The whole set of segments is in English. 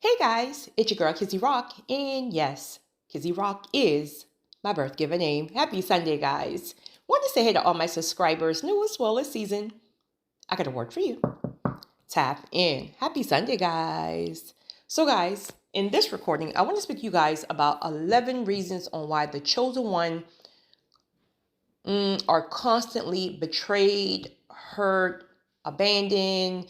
Hey guys, it's your girl Kizzy Rock, and yes, Kizzy Rock is my birth given name. Happy Sunday, guys. Want to say hey to all my subscribers, new as well as season. I got a word for you. Tap in. Happy Sunday, guys. So, guys, in this recording, I want to speak to you guys about 11 reasons on why the chosen one are constantly betrayed, hurt, abandoned,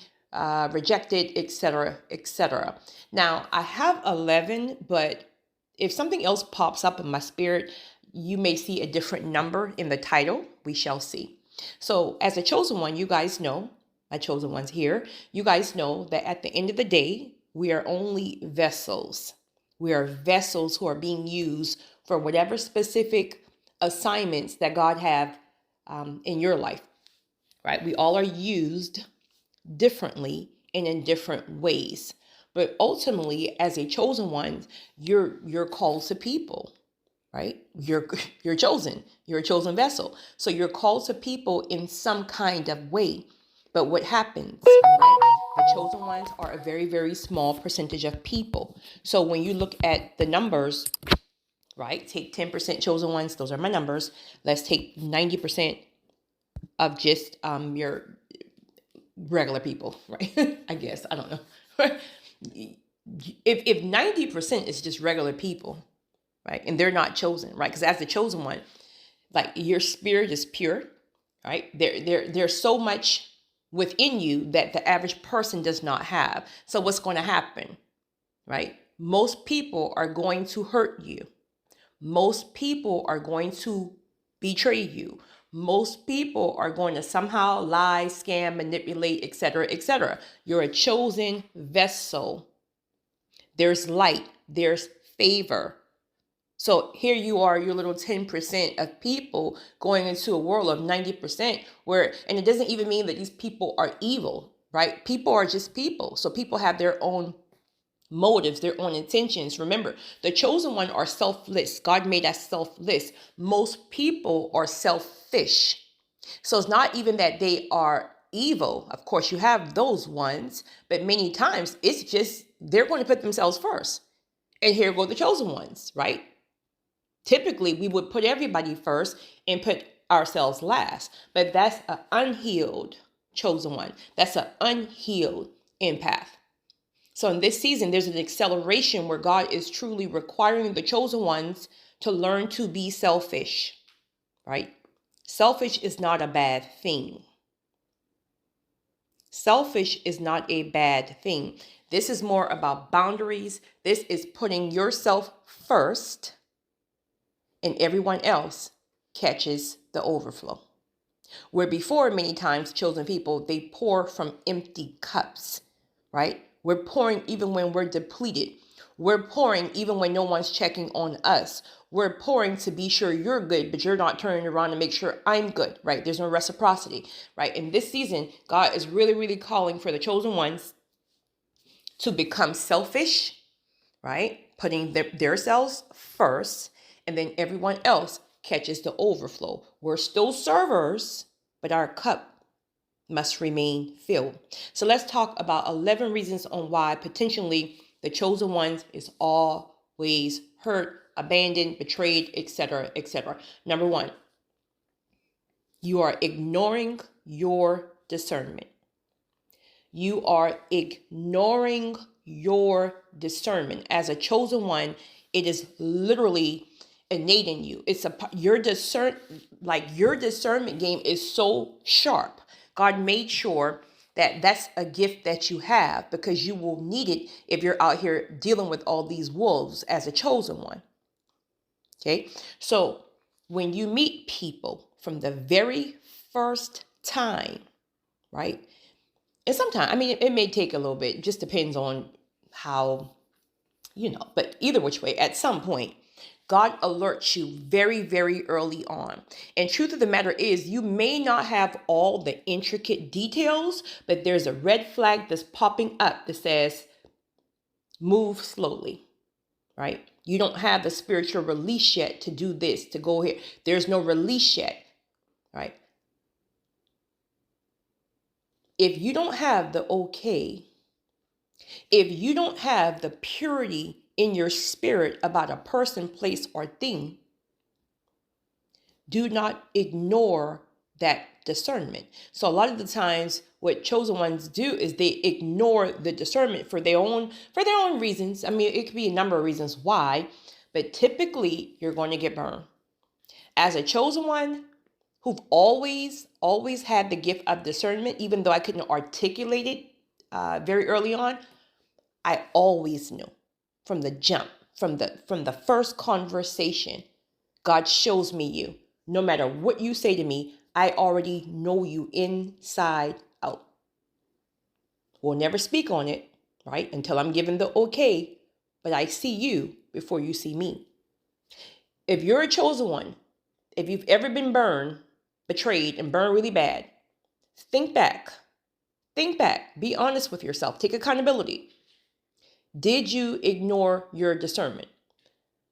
rejected, etc., etc. Now, I have 11, but if something else pops up in my spirit, you may see a different number in the title. We shall see. So, as a chosen one, you guys know, my chosen ones here, you guys know that at the end of the day, we are only vessels. We are vessels who are being used for whatever specific assignments that God have in your life, right? We all are used differently and in different ways. But ultimately, as a chosen one, you're called to people, right? You're chosen. You're a chosen vessel. So you're called to people in some kind of way. But what happens, right? The chosen ones are a very, very small percentage of people. So when you look at the numbers, right? Take 10% chosen ones. Those are my numbers. Let's take 90% of just your regular people, right? I guess. I don't know. If 90% is just regular people, right? And they're not chosen, right? Because as the chosen one, like your spirit is pure, right? There's so much within you that the average person does not have. So what's going to happen, right? Most people are going to hurt you. Most people are going to betray you. Most people are going to somehow lie, scam, manipulate, etc., etc. You're a chosen vessel. There's light, there's favor. So here you are, your little 10% of people going into a world of 90% where, and it doesn't even mean that these people are evil, right? People are just people. So people have their own motives, their own intentions. Remember, the chosen one are selfless. God made us selfless. Most people are selfish. So it's not even that they are evil. Of course, you have those ones, but many times it's just they're going to put themselves first. And here go the chosen ones, right? Typically, we would put everybody first and put ourselves last, but that's an unhealed chosen one. That's an unhealed empath. So in this season, there's an acceleration where God is truly requiring the chosen ones to learn to be selfish, right? Selfish is not a bad thing. Selfish is not a bad thing. This is more about boundaries. This is putting yourself first, and everyone else catches the overflow. Where before, many times, chosen people, they pour from empty cups, right? We're pouring even when we're depleted. We're pouring even when no one's checking on us. We're pouring to be sure you're good, but you're not turning around to make sure I'm good, right? There's no reciprocity, right? In this season, God is really, really calling for the chosen ones to become selfish, right? Putting their selves first, and then everyone else catches the overflow. We're still servers, but our cup must remain filled. So let's talk about 11 reasons on why potentially the chosen ones is always hurt, abandoned, betrayed, etc., etc. Number one, you are ignoring your discernment. You are ignoring your discernment. As a chosen one, it is literally innate in you. It's your discernment game is so sharp. God made sure that that's a gift that you have because you will need it if you're out here dealing with all these wolves as a chosen one. Okay, so when you meet people from the very first time, right? And sometimes, I mean, it may take a little bit, it just depends on how, but either which way, at some point, God alerts you very, very early on. And truth of the matter is, you may not have all the intricate details, but there's a red flag that's popping up that says, move slowly, right? You don't have the spiritual release yet to do this, to go here. There's no release yet, right? If you don't have the okay, If you don't have the purity in your spirit about a person, place, or thing, do not ignore that discernment. So a lot of the times what chosen ones do is they ignore the discernment for their own reasons. I mean, it could be a number of reasons why, but typically you're going to get burned. As a chosen one who've always had the gift of discernment, even though I couldn't articulate it very early on, I always knew from the jump, from the first conversation, God shows me you. No matter what you say to me, I already know you inside out. We'll never speak on it, right? Until I'm given the okay, but I see you before you see me. If you're a chosen one, if you've ever been burned, betrayed, and burned really bad, think back. Think back. Be honest with yourself. Take accountability. Did you ignore your discernment?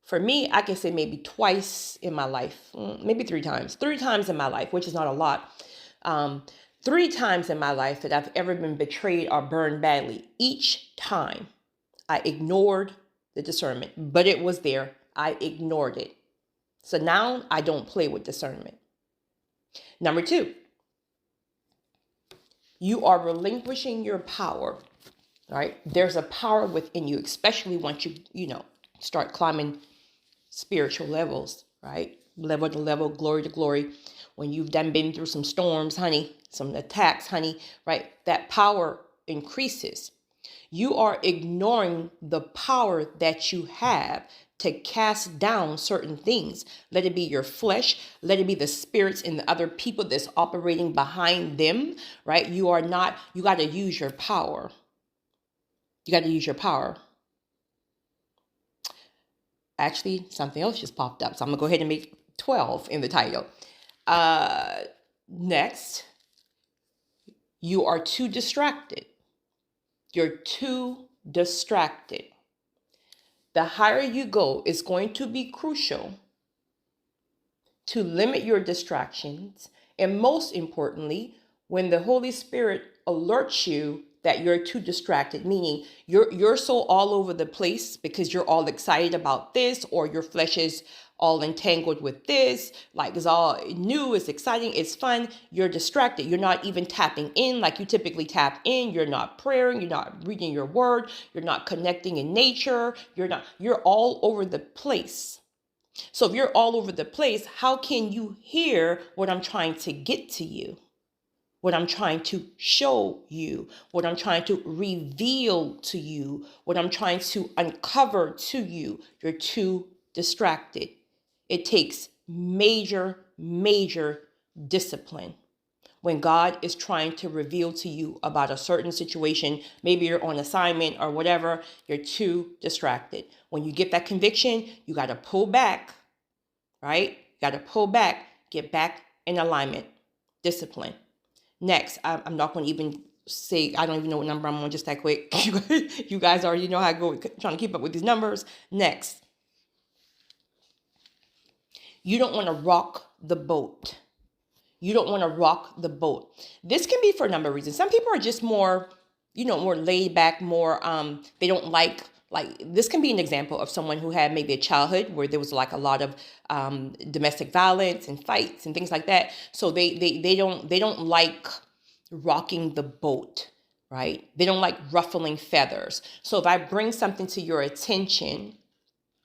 For me, I can say maybe twice in my life, maybe 3 times. 3 times in my life, which is not a lot. 3 times in my life that I've ever been betrayed or burned badly. Each time I ignored the discernment, but it was there. I ignored it. So now I don't play with discernment. Number 2, you are relinquishing your power, right? There's a power within you, especially once you start climbing spiritual levels, right? Level to level, glory to glory. When you've been through some storms, honey, some attacks, honey, right? That power increases. You are ignoring the power that you have to cast down certain things. Let it be your flesh. Let it be the spirits and the other people that's operating behind them, right? You got to use your power. You got to use your power. Actually, something else just popped up. So I'm going to go ahead and make 12 in the title. Next, you are too distracted. You're too distracted. The higher you go, it's going to be crucial to limit your distractions. And most importantly, when the Holy Spirit alerts you that you're too distracted, meaning you're so all over the place because you're all excited about this, or your flesh is all entangled with this, like it's all new, it's exciting, it's fun. You're distracted. You're not even tapping in like you typically tap in. You're not praying. You're not reading your word. You're not connecting in nature. You're all over the place. So if you're all over the place, how can you hear what I'm trying to get to you? What I'm trying to show you, what I'm trying to reveal to you, what I'm trying to uncover to you? You're too distracted. It takes major discipline when God is trying to reveal to you about a certain situation. Maybe you're on assignment or whatever. You're too distracted. When you get that conviction, you got to pull back, right? You got to pull back, get back in alignment, discipline. Next, I'm not going to even say, I don't even know what number I'm on just that quick. You guys already know how I go trying to keep up with these numbers. Next, you don't want to rock the boat. You don't want to rock the boat. This can be for a number of reasons. Some people are just more, more laid back, more, they don't like this can be an example of someone who had maybe a childhood where there was like a lot of domestic violence and fights and things like that. So they don't like rocking the boat, right? They don't like ruffling feathers. So if I bring something to your attention,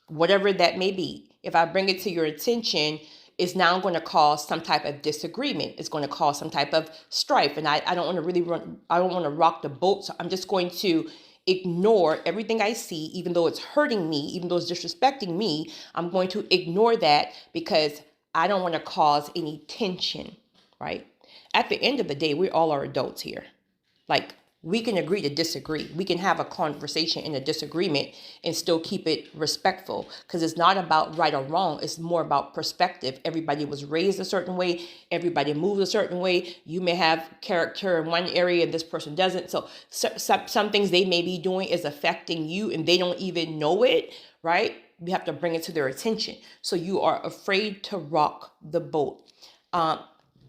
whatever that may be, if I bring it to your attention, is now going to cause some type of disagreement. It's going to cause some type of strife. And I don't want to I don't want to rock the boat. So I'm just going to ignore everything I see, even though it's hurting me, even though it's disrespecting me. I'm going to ignore that because I don't want to cause any tension, right? At the end of the day, we all are adults here. Like, we can agree to disagree. We can have a conversation in a disagreement and still keep it respectful, because it's not about right or wrong. It's more about perspective. Everybody was raised a certain way. Everybody moves a certain way. You may have character in one area and this person doesn't. So some things they may be doing is affecting you and they don't even know it, right? We have to bring it to their attention. So you are afraid to rock the boat.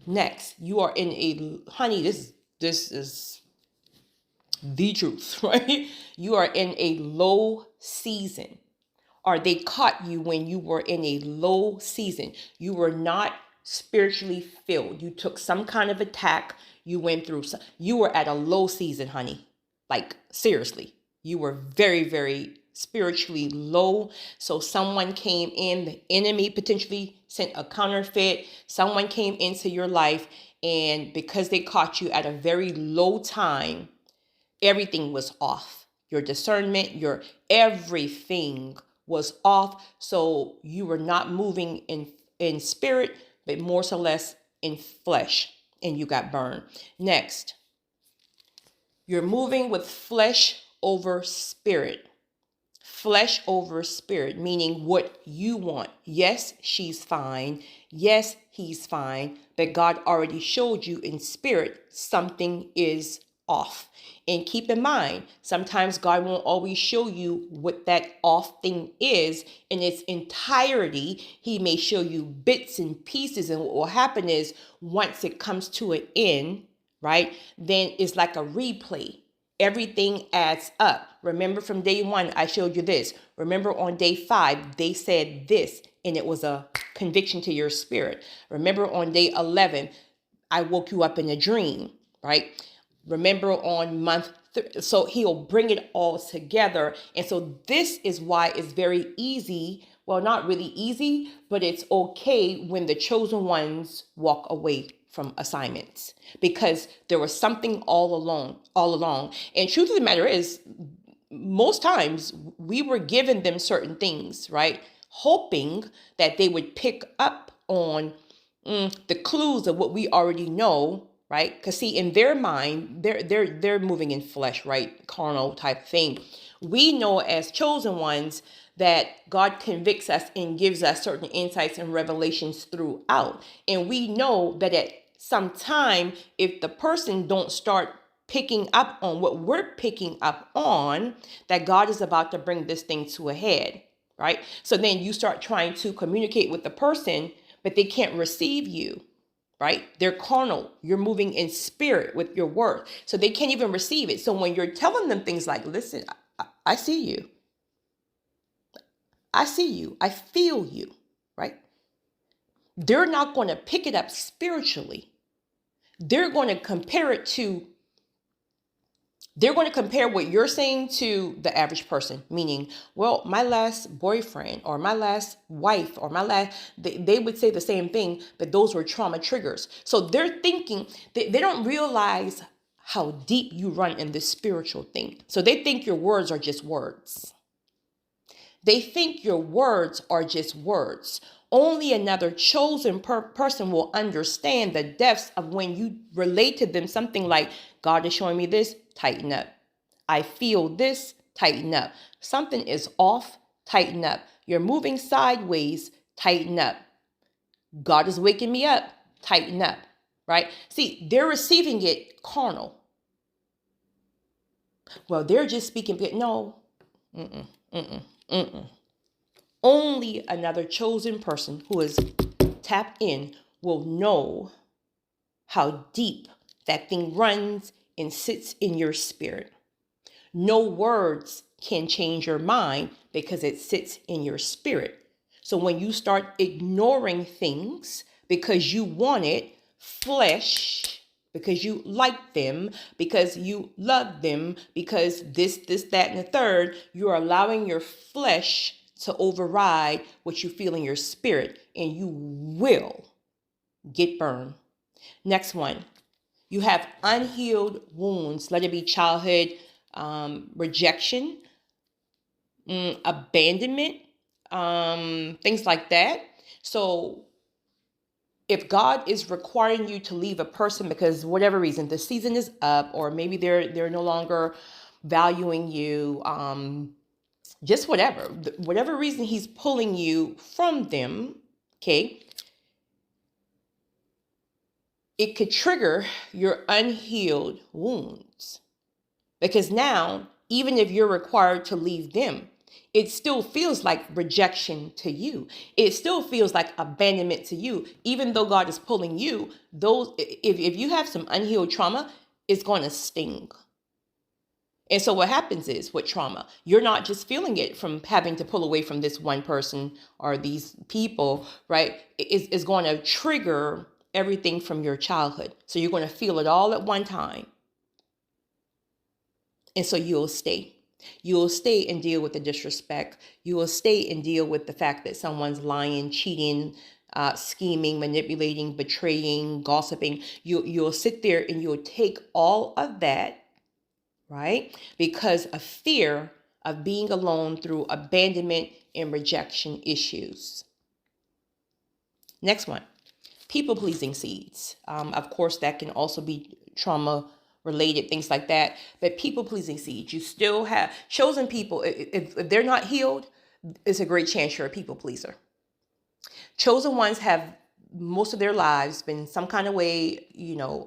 Next, you are in a, honey, this is the truth, right? You are in a low season, or they caught you when you were in a low season. You were not spiritually filled. You took some kind of attack. You went through some, you were at a low season, honey. Like, seriously, you were very, very spiritually low. So someone came in, the enemy potentially sent a counterfeit. Someone came into your life, and because they caught you at a very low time, everything was off. Your discernment, your everything was off. So you were not moving in spirit, but more so less in flesh, and you got burned. Next, you're moving with flesh over spirit. Flesh over spirit, meaning what you want. Yes, she's fine. Yes, he's fine. But God already showed you in spirit something is off. And keep in mind, sometimes God won't always show you what that off thing is in its entirety. He may show you bits and pieces. And what will happen is once it comes to an end, right, then it's like a replay. Everything adds up. Remember from day 1, I showed you this. Remember on day 5, they said this, and it was a conviction to your spirit. Remember on day 11, I woke you up in a dream, right? Remember on month 3, so he'll bring it all together. And so this is why it's very easy. Well, not really easy, but it's okay when the chosen ones walk away from assignments, because there was something all along. And truth of the matter is, most times we were giving them certain things, right? Hoping that they would pick up on the clues of what we already know, right? Because see, in their mind, they're moving in flesh, right? Carnal type thing. We know as chosen ones that God convicts us and gives us certain insights and revelations throughout. And we know that at some time, if the person don't start picking up on what we're picking up on, that God is about to bring this thing to a head, right? So then you start trying to communicate with the person, but they can't receive you, right? They're carnal. You're moving in spirit with your word. So they can't even receive it. So when you're telling them things like, listen, I see you. I see you. I feel you, right? They're not going to pick it up spiritually. They're going to compare what you're saying to the average person, meaning, well, my last boyfriend or my last wife or they would say the same thing, but those were trauma triggers. So they're thinking, they don't realize how deep you run in this spiritual thing. So they think your words are just words. They think your words are just words. Only another chosen person will understand the depths of when you relate to them something like, God is showing me this, tighten up. I feel this, tighten up. Something is off, tighten up. You're moving sideways, tighten up. God is waking me up, tighten up, right? See, they're receiving it carnal. Well, they're just speaking, no. Only another chosen person who is tapped in will know how deep that thing runs and sits in your spirit. No words can change your mind because it sits in your spirit. So when you start ignoring things because you want it, flesh, because you like them, because you love them, because this, that, and the third, you're allowing your flesh to override what you feel in your spirit, and you will get burned. Next one, you have unhealed wounds. Let it be childhood rejection, abandonment, things like that. So if God is requiring you to leave a person because whatever reason, the season is up, or maybe they're no longer valuing you, just whatever reason he's pulling you from them, okay, it could trigger your unhealed wounds. Because now, even if you're required to leave them, it still feels like rejection to you. It still feels like abandonment to you. Even though God is pulling you, if you have some unhealed trauma, it's going to sting. And so what happens is with trauma, you're not just feeling it from having to pull away from this one person or these people, right? It's going to trigger everything from your childhood. So you're going to feel it all at one time. And so you'll stay. You'll stay and deal with the disrespect. You will stay and deal with the fact that someone's lying, cheating, scheming, manipulating, betraying, gossiping. You'll sit there and you'll take all of that, right? Because of fear of being alone through abandonment and rejection issues. Next one, people-pleasing seeds. Of course, that can also be trauma-related, things like that. But people-pleasing seeds, you still have chosen people. If they're not healed, it's a great chance you're a people-pleaser. Chosen ones have most of their lives been some kind of way,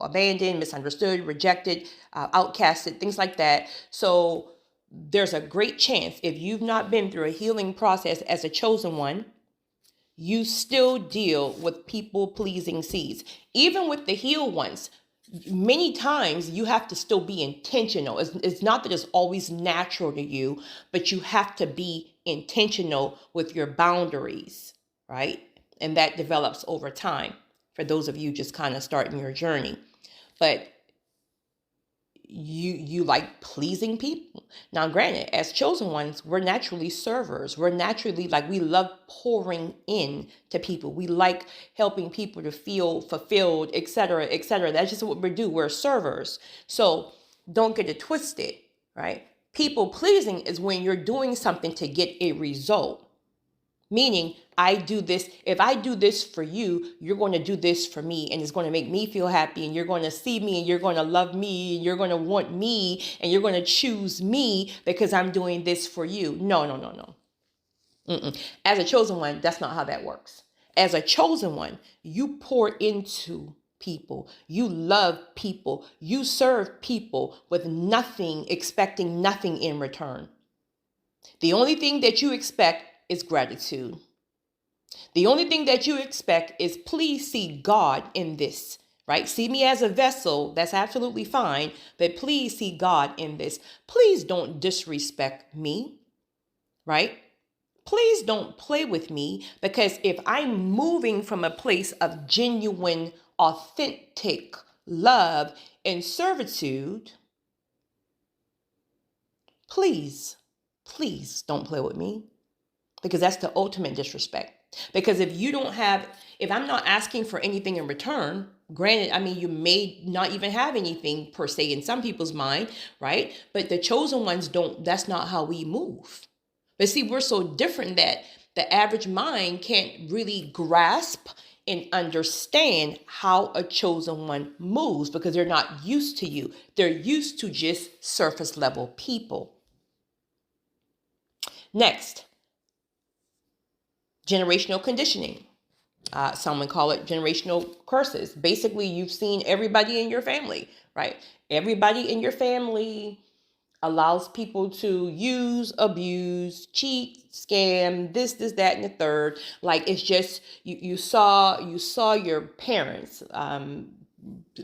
abandoned, misunderstood, rejected, outcasted, things like that. So there's a great chance if you've not been through a healing process as a chosen one, you still deal with people-pleasing seeds. Even with the healed ones, many times you have to still be intentional. It's not that it's always natural to you, but you have to be intentional with your boundaries, right? And that develops over time for those of you just kind of starting your journey. But you like pleasing people. Now, granted, as chosen ones, we're naturally servers. We're naturally we love pouring in to people. We like helping people to feel fulfilled, etc., etc. That's just what we do. We're servers. So don't get it twisted, right? People pleasing is when you're doing something to get a result. Meaning, I do this. If I do this for you, you're going to do this for me, and it's going to make me feel happy, and you're going to see me, and you're going to love me, and you're going to want me, and you're going to choose me because I'm doing this for you. No. As a chosen one, that's not how that works. As a chosen one, you pour into people. You love people. You serve people with nothing, expecting nothing in return. The only thing that you expect is gratitude. The only thing that you expect is please see God in this, right? See me as a vessel. That's absolutely fine. But please see God in this. Please don't disrespect me, right? Please don't play with me, because if I'm moving from a place of genuine, authentic love and servitude, please don't play with me. Because that's the ultimate disrespect. Because if I'm not asking for anything in return, granted, you may not even have anything per se in some people's mind, right? But the chosen ones that's not how we move. But see, we're so different that the average mind can't really grasp and understand how a chosen one moves, because they're not used to you. They're used to just surface level people. Next, generational conditioning. Some would call it generational curses. Basically, you've seen everybody in your family, right? Everybody in your family allows people to use, abuse, cheat, scam, this, that, and the third. It's just, you saw your parents,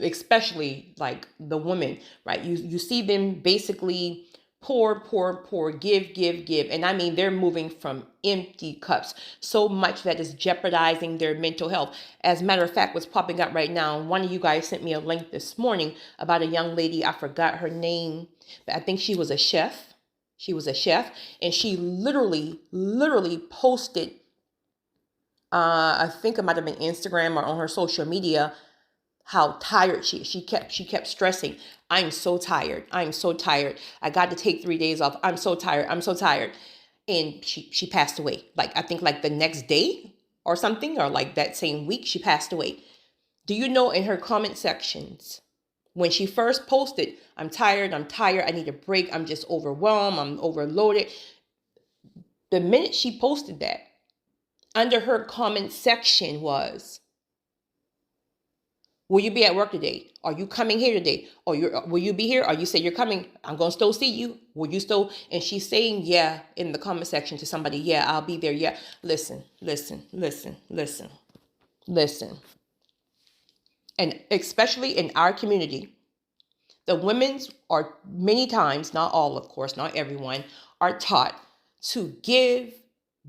especially the women, right? You see them basically pour, give. And they're moving from empty cups so much that it's jeopardizing their mental health. As a matter of fact, what's popping up right now, one of you guys sent me a link this morning about a young lady. I forgot her name, but I think she was a chef. And she literally posted, I think it might have been Instagram or on her social media, how tired she is. She kept stressing, I'm so tired. I got to take 3 days off. I'm so tired. And she passed away. I think the next day or something, or that same week, she passed away. Do you know, in her comment sections, when she first posted, I'm tired, I need a break, I'm just overwhelmed, I'm overloaded. The minute she posted that, under her comment section was, will you be at work today? Are you coming here today? Or will you be here? Or you say you're coming, I'm going to still see you. Will you still? And she's saying, yeah, in the comment section to somebody, yeah, I'll be there. Yeah. Listen. And especially in our community, The women's are many times, not all, of course, not everyone, are taught to give,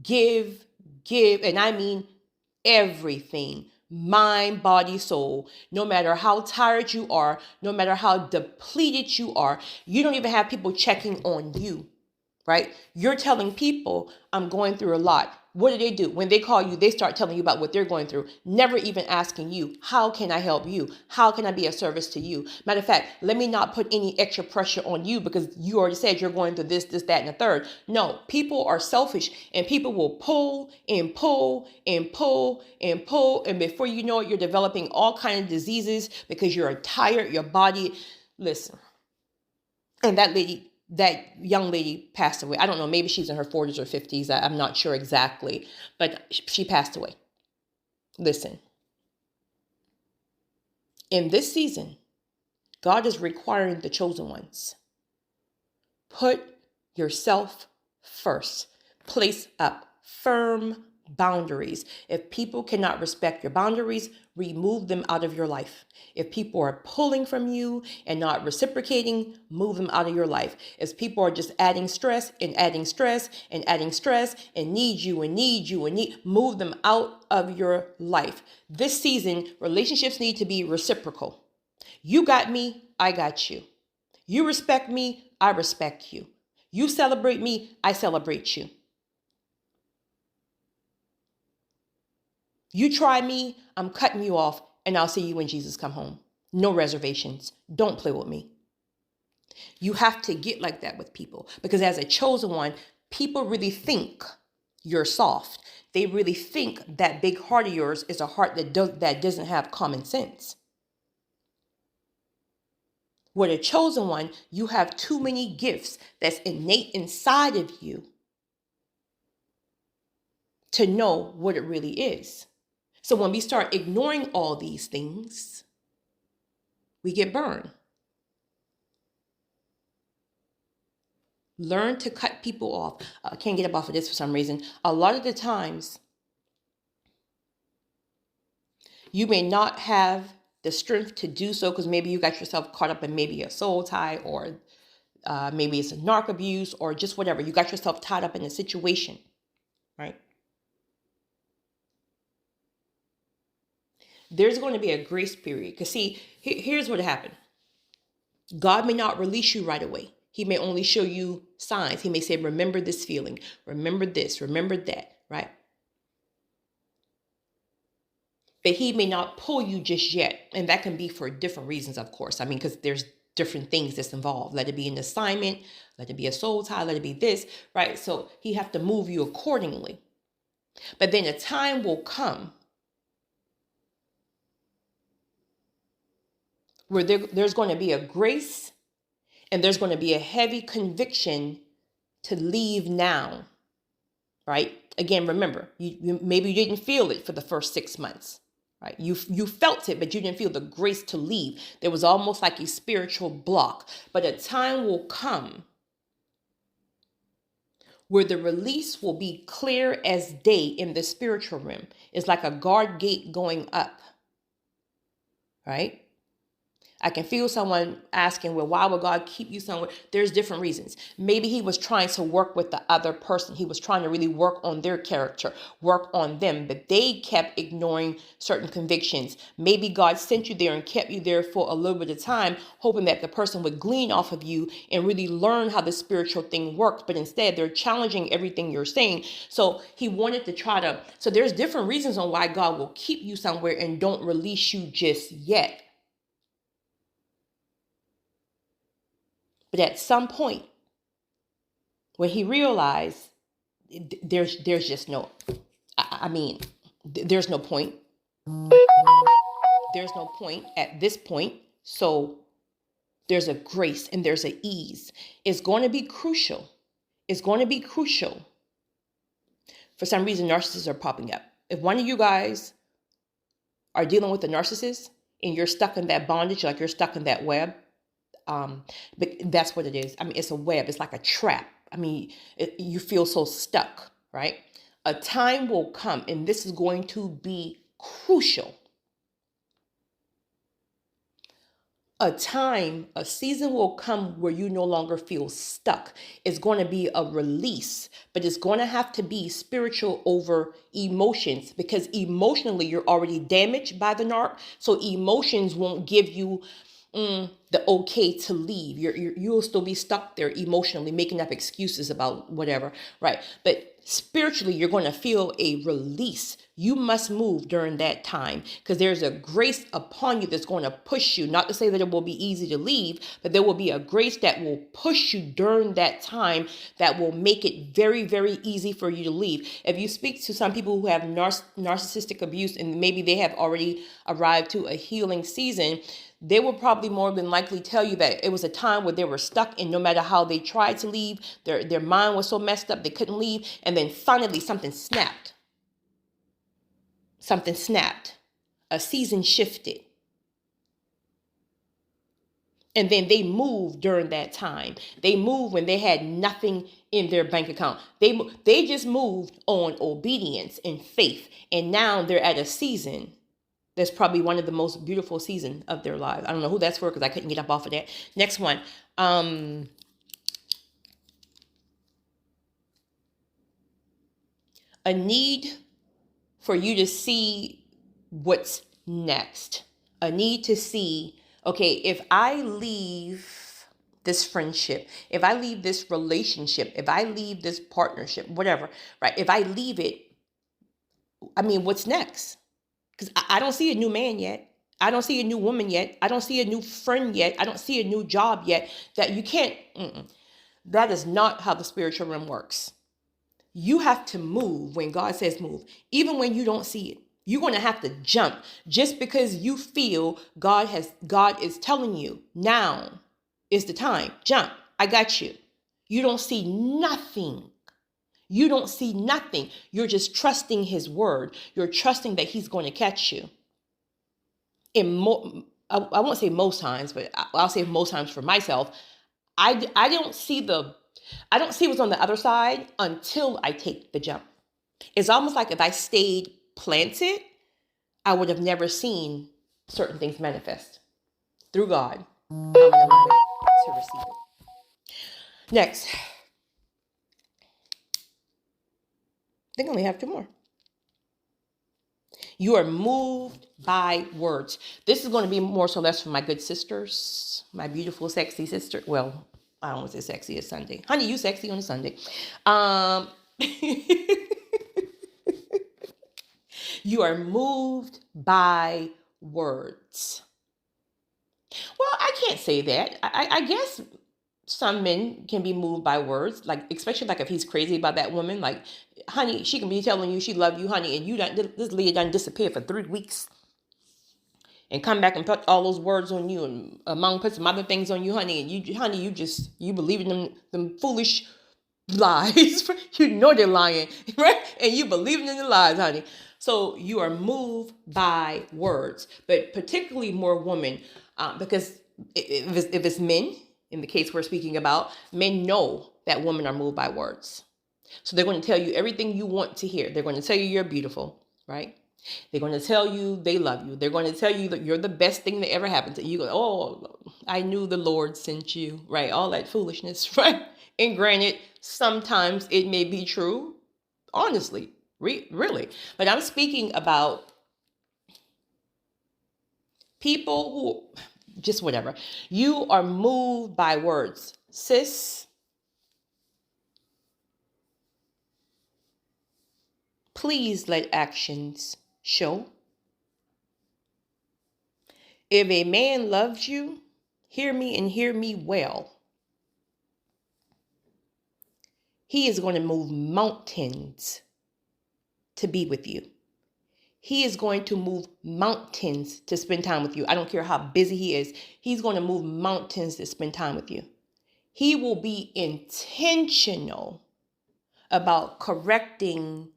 give, give, and I mean everything. Mind, body, soul. No matter how tired you are, no matter how depleted you are, you don't even have people checking on you, right? You're telling people, I'm going through a lot. What do? When they call you, they start telling you about what they're going through, never even asking you, how can I help you? How can I be of service to you? Matter of fact, let me not put any extra pressure on you because you already said you're going through this, that, and the third. No, people are selfish and people will pull and pull and pull and pull. And before you know it, you're developing all kinds of diseases because you're tired, your body. Listen, and that young lady passed away. I don't know, maybe she's in her 40s or 50s. I'm not sure exactly, but she passed away. Listen, in this season, God is requiring the chosen ones. Put yourself first. Place up firm boundaries. If people cannot respect your boundaries, remove them out of your life. If people are pulling from you and not reciprocating, move them out of your life. If people are just adding stress and adding stress and adding stress and need you and need you and move them out of your life. This season, relationships need to be reciprocal. You got me, I got you. You respect me, I respect you. You celebrate me, I celebrate you. You try me, I'm cutting you off, and I'll see you when Jesus come home. No reservations. Don't play with me. You have to get like that with people because as a chosen one, people really think you're soft. They really think that big heart of yours is a heart that doesn't have common sense. With a chosen one, you have too many gifts that's innate inside of you to know what it really is. So when we start ignoring all these things, we get burned. Learn to cut people off. I can't get up off of this for some reason. A lot of the times, you may not have the strength to do so because maybe you got yourself caught up in maybe a soul tie or maybe it's a narc abuse or just whatever. You got yourself tied up in a situation, right? There's going to be a grace period. Because see, here's what happened. God may not release you right away. He may only show you signs. He may say, remember this feeling, remember this, remember that, right? But he may not pull you just yet. And that can be for different reasons, of course. I mean, because there's different things that's involved. Let it be an assignment, let it be a soul tie, let it be this, right? So he have to move you accordingly. But then a time will come where there's going to be a grace and there's going to be a heavy conviction to leave now, right? Again, remember, maybe you didn't feel it for the first 6 months, right? You felt it, but you didn't feel the grace to leave. There was almost like a spiritual block. But a time will come where the release will be clear as day in the spiritual realm. It's like a guard gate going up, right? I can feel someone asking, well, why would God keep you somewhere? There's different reasons. Maybe he was trying to work with the other person. He was trying to really work on their character, work on them, but they kept ignoring certain convictions. Maybe God sent you there and kept you there for a little bit of time, hoping that the person would glean off of you and really learn how the spiritual thing works. But instead, they're challenging everything you're saying. So he wanted to so there's different reasons on why God will keep you somewhere and don't release you just yet. But at some point, when he realized there's just no, there's no point. There's no point at this point. So there's a grace and there's an ease. It's going to be crucial. It's going to be crucial. For some reason, narcissists are popping up. If one of you guys are dealing with a narcissist and you're stuck in that bondage, like you're stuck in that web, but that's what it is. I mean, it's a web. It's like a trap. I mean, you feel so stuck, right? A time will come, and this is going to be crucial. a season will come where you no longer feel stuck. It's going to be a release, but it's going to have to be spiritual over emotions, because emotionally you're already damaged by the narc. So emotions won't give you the okay to leave. You'll still be stuck there emotionally, making up excuses about whatever, right? But spiritually, you're going to feel a release. You must move during that time, because there's a grace upon you that's going to push you. Not to say that it will be easy to leave, but there will be a grace that will push you during that time, that will make it very, very easy for you to leave. If you speak to some people who have narcissistic abuse, and maybe they have already arrived to a healing season, they will probably more than likely tell you that it was a time where they were stuck, and no matter how they tried to leave, their mind was so messed up they couldn't leave. And then finally something snapped. Something snapped. A season shifted. And then they moved during that time. They moved when they had nothing in their bank account. They just moved on obedience and faith. And now they're at a season that's probably one of the most beautiful seasons of their lives. I don't know who that's for, because I couldn't get up off of that. Next one. A need for you to see what's next. A need to see, okay, if I leave this friendship, if I leave this relationship, if I leave this partnership, whatever, right? If I leave it, I mean, what's next? Because I don't see a new man yet. I don't see a new woman yet. I don't see a new friend yet. I don't see a new job yet. That you can't. That is not how the spiritual realm works. You have to move when God says move, even when you don't see it. You're going to have to jump just because you feel God is telling you now is the time. Jump. I got you. You don't see nothing. You don't see nothing. You're just trusting his word. You're trusting that he's going to catch you. I won't say most times, but I'll say most times for myself. I don't see what's on the other side until I take the jump. It's almost like if I stayed planted, I would have never seen certain things manifest. Through God, I'm allowed to receive it. Next. I think I only have two more. You are moved by words. This is going to be more so less for my good sisters, my beautiful, sexy sister. Well, I don't want to say sexy, it's Sunday. Honey, you sexy on a Sunday. You are moved by words. Well, I can't say that. I guess some men can be moved by words, like especially like if he's crazy about that woman, like, honey, she can be telling you she love you, honey, and this lady done disappear for 3 weeks and come back and put all those words on you, and among put some other things on you, honey, and you believe in them foolish lies. You know they're lying, right? And you believe in the lies, honey. So you are moved by words, but particularly more women, because if it's men, in the case we're speaking about, men know that women are moved by words. So they're going to tell you everything you want to hear. They're going to tell you you're beautiful, right? They're going to tell you they love you. They're going to tell you that you're the best thing that ever happened to you. You go, oh, I knew the Lord sent you, right? All that foolishness, right? And granted, sometimes it may be true, honestly, really. But I'm speaking about people who, just whatever. You are moved by words. Sis, please let actions show. If a man loves you, hear me and hear me well. He is going to move mountains to be with you. He is going to move mountains to spend time with you. I don't care how busy he is. He's going to move mountains to spend time with you. He will be intentional about correcting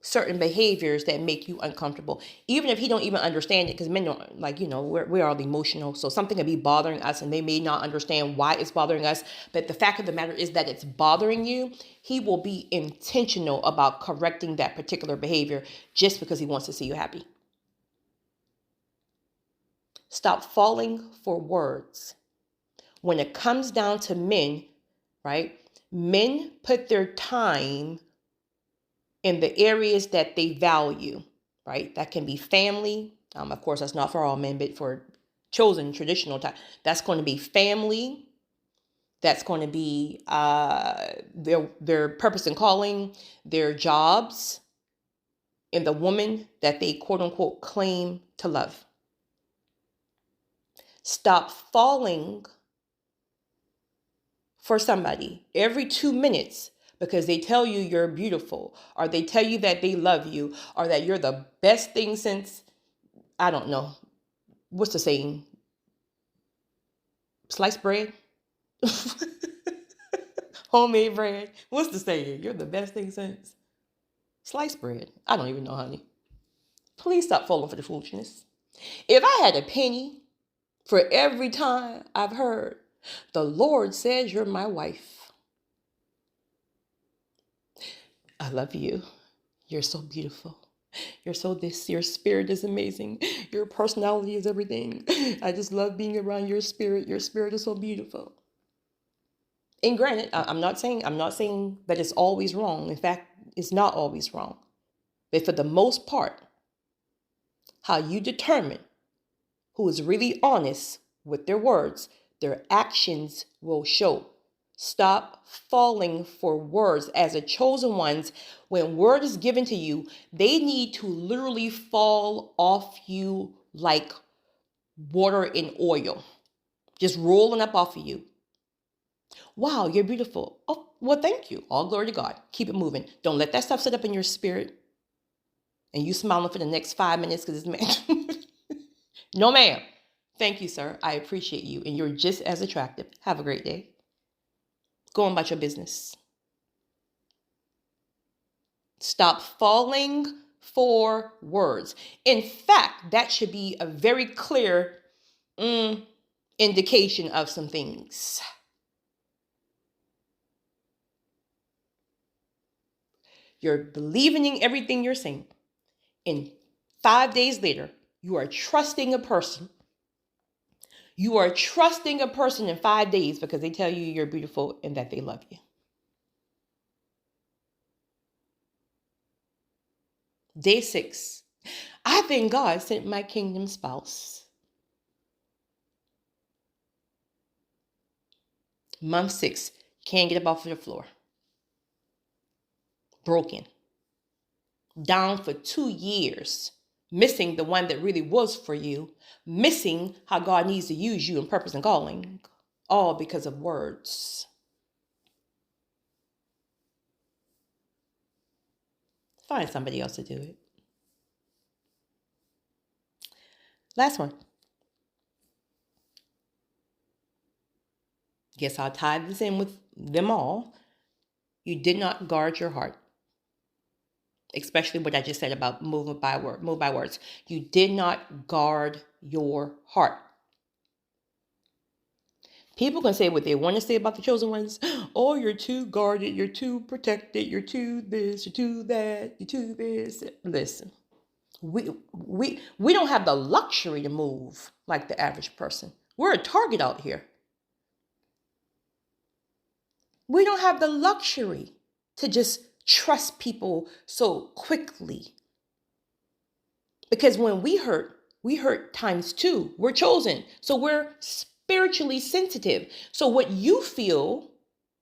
certain behaviors that make you uncomfortable, even if he don't even understand it, because men don't, like, we're all emotional, so something could be bothering us and they may not understand why it's bothering us, but the fact of the matter is that it's bothering you. He will be intentional about correcting that particular behavior just because he wants to see you happy. Stop falling for words. When it comes down to men, right? Men put their time in the areas that they value, right? That can be family. Of course, that's not for all men, but for chosen traditional time. That's going to be family. That's going to be their purpose and calling, their jobs, and the woman that they quote unquote claim to love. Stop falling for somebody every 2 minutes because they tell you you're beautiful, or they tell you that they love you, or that you're the best thing since, I don't know, what's the saying? Sliced bread? Homemade bread? What's the saying? You're the best thing since sliced bread. I don't even know, honey. Please stop falling for the foolishness. If I had a penny for every time I've heard, the Lord says you're my wife. I love you. You're so beautiful. You're so this. Your spirit is amazing. Your personality is everything. I just love being around your spirit. Your spirit is so beautiful. And granted, I'm not saying that it's always wrong. In fact, it's not always wrong. But for the most part, how you determine who is really honest with their words, their actions will show. Stop falling for words. As a chosen ones, when word is given to you, they need to literally fall off you like water in oil, just rolling up off of you. Wow, you're beautiful. Oh, well, thank you. All glory to God. Keep it moving. Don't let that stuff sit up in your spirit and you smiling for the next 5 minutes because it's man. No, ma'am. Thank you, sir. I appreciate you. And you're just as attractive. Have a great day. Go on about your business. Stop falling for words. In fact, that should be a very clear indication of some things. You're believing in everything you're saying. And 5 days later, you are trusting a person. You are trusting a person in 5 days because they tell you you're beautiful and that they love you. Day 6. I think God sent my kingdom spouse. Month 6. Can't get up off of the floor. Broken. Down for 2 years. Missing the one that really was for you. Missing how God needs to use you in purpose and calling. All because of words. Find somebody else to do it. Last one. Guess I'll tie this in with them all. You did not guard your heart. Especially what I just said about move by words. You did not guard your heart. People can say what they want to say about the chosen ones. Oh, you're too guarded. You're too protected. You're too this. You're too that. You're too this. Listen, we don't have the luxury to move like the average person. We're a target out here. We don't have the luxury to just trust people so quickly. Because when we hurt times 2. We're chosen. So we're spiritually sensitive. So what you feel,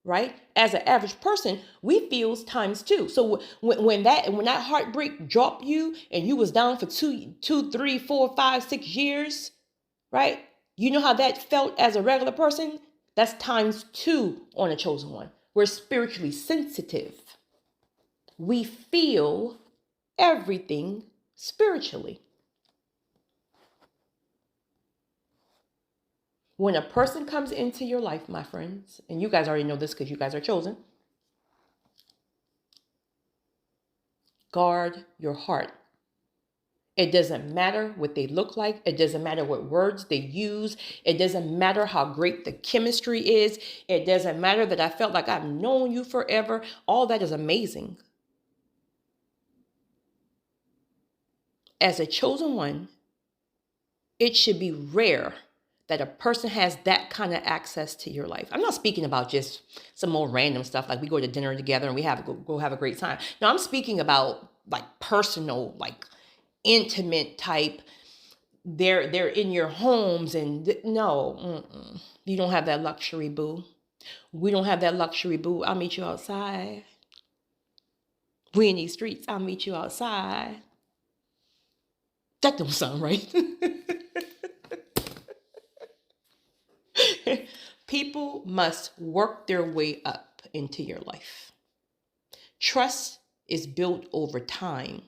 right, as an average person, we feel times 2. So when that heartbreak dropped you and you was down for 2, 3, 4, 5, 6 years, right? You know how that felt as a regular person? That's times 2 on a chosen one. We're spiritually sensitive. We feel everything spiritually. When a person comes into your life, my friends, and you guys already know this because you guys are chosen, guard your heart. It doesn't matter what they look like. It doesn't matter what words they use. It doesn't matter how great the chemistry is. It doesn't matter that I felt like I've known you forever. All that is amazing. As a chosen one, it should be rare that a person has that kind of access to your life. I'm not speaking about just some more random stuff like we go to dinner together and we go have a great time. No, I'm speaking about like personal, like intimate type. They're in your homes and no, you don't have that luxury, boo. We don't have that luxury, boo. I'll meet you outside. We in these streets. I'll meet you outside. That don't sound right. People must work their way up into your life. Trust is built over time.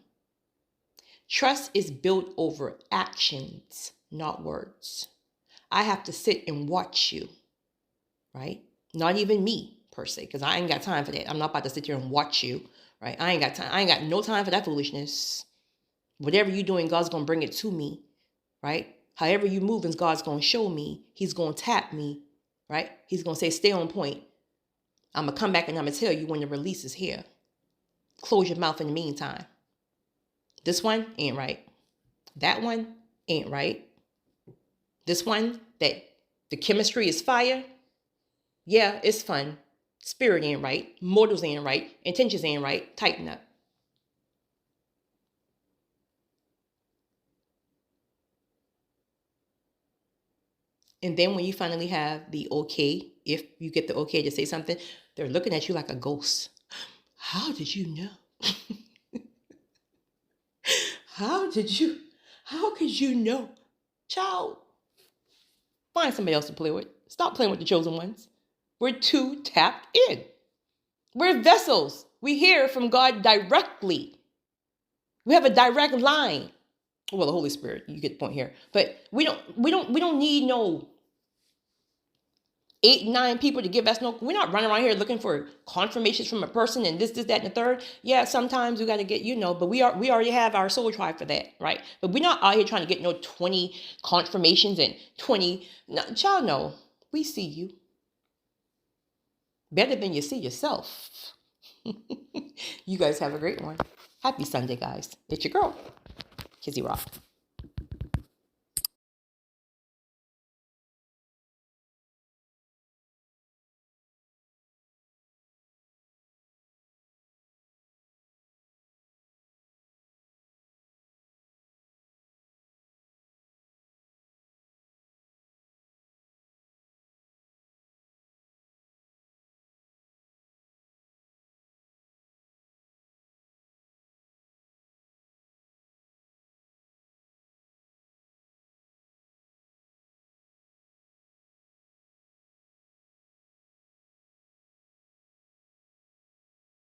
Trust is built over actions, not words. I have to sit and watch you, right? Not even me per se, because I ain't got time for that. I'm not about to sit here and watch you, right? I ain't got time. I ain't got no time for that foolishness. Whatever you're doing, God's going to bring it to me, right? However you move, God's going to show me. He's going to tap me, right? He's going to say, stay on point. I'm going to come back and I'm going to tell you when the release is here. Close your mouth in the meantime. This one ain't right. That one ain't right. This one, that the chemistry is fire. Yeah, it's fun. Spirit ain't right. Mortals ain't right. Intentions ain't right. Tighten up. And then when you finally have the okay, if you get the okay to say something, they're looking at you like a ghost. How did you know? How could you know? Child, find somebody else to play with. Stop playing with the chosen ones. We're too tapped in. We're vessels. We hear from God directly. We have a direct line. Well, the Holy Spirit, you get the point here. But we don't need no 8, 9 people to give us no. We're not running around here looking for confirmations from a person and this, that, and the third. Yeah, sometimes we got to get, but we already have our soul tribe for that, right? But we're not out here trying to get no 20 confirmations and 20. No, child, no, we see you better than you see yourself. You guys have a great one. Happy Sunday, guys. It's your girl, Kizzy Rock.